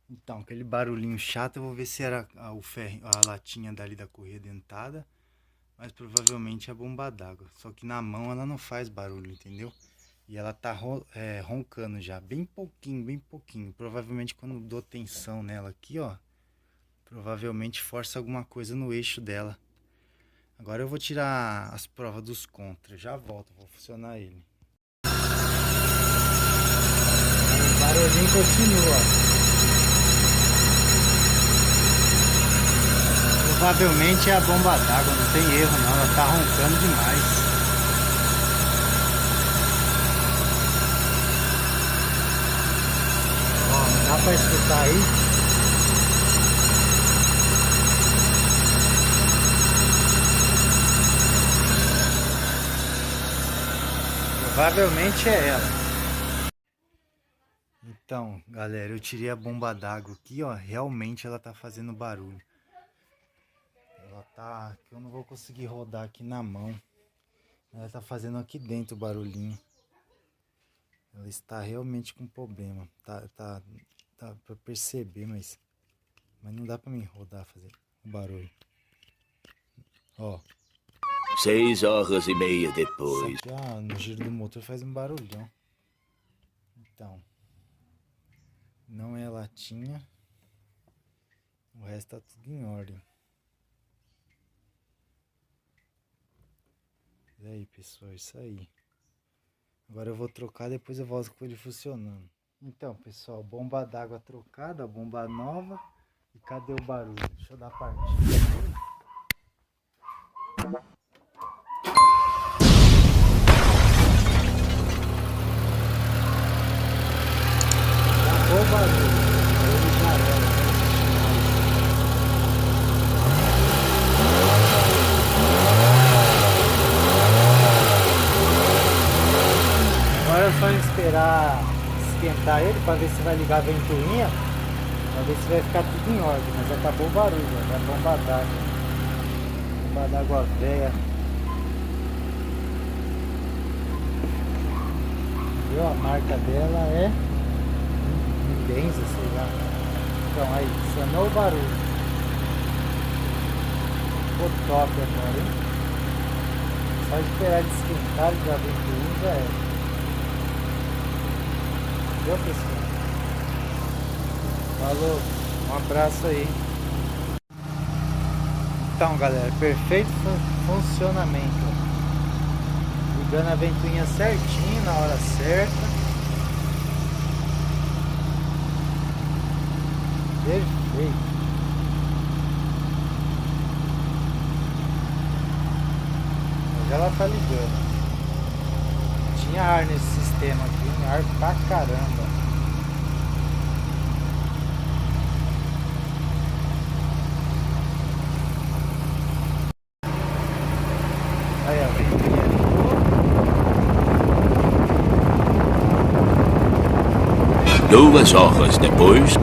Então, aquele barulhinho chato, eu vou ver se era o ferro, a latinha dali da correia dentada, mas provavelmente é a bomba d'água. Só que na mão ela não faz barulho, entendeu? E ela tá roncando já, bem pouquinho, bem pouquinho. Provavelmente quando eu dou tensão nela aqui, ó, provavelmente força alguma coisa no eixo dela. Agora eu vou tirar as provas dos contras, já volto, vou funcionar ele. O barulhinho continua. Provavelmente é a bomba d'água, não tem erro não, ela tá roncando demais. Ó, dá pra escutar aí? Provavelmente é ela. Então, galera, eu tirei a bomba d'água aqui, ó, realmente ela tá fazendo barulho. Ela tá, que eu não vou conseguir rodar aqui na mão. Ela tá fazendo aqui dentro o barulhinho. Ela está realmente com problema. Tá pra perceber, mas não dá pra mim rodar, fazer o barulho. Ó. 6 horas e meia Só depois. que no giro do motor faz um barulhão. Então, não é latinha. O resto tá tudo em ordem. E aí, pessoal, isso aí. Agora eu vou trocar, depois eu volto com ele funcionando. Então, pessoal, bomba d'água trocada, bomba nova. E cadê o barulho? Deixa eu dar partida. Travou o barulho. Ele já era. Agora é só esperar esquentar ele para ver se vai ligar a ventoinha, para ver se vai ficar tudo em ordem. Mas acabou o barulho, é a bomba d'água. Bomba d'água velha. Viu? A marca dela é Benza, sei lá. Então aí, sanou o barulho. Ficou top agora, hein? Só esperar ele esquentar, ligar a ventoinha já é. Viu, pessoal? Falou, um abraço aí. Então, galera, perfeito funcionamento. Ligando a ventoinha certinho, na hora certa. Perfeito. Mas ela tá ligando. Tinha ar nesse sistema aqui, ar pra caramba. Aí, ó, ventoinha. 2 horas depois.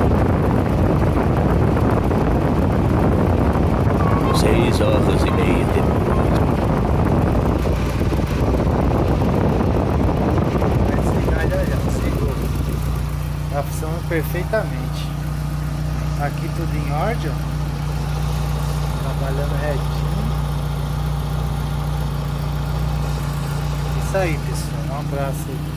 6 horas e meia depois. Tá funcionando perfeitamente. Aqui tudo em ordem, ó. Trabalhando retinho. Isso aí, pessoal. Um abraço aí.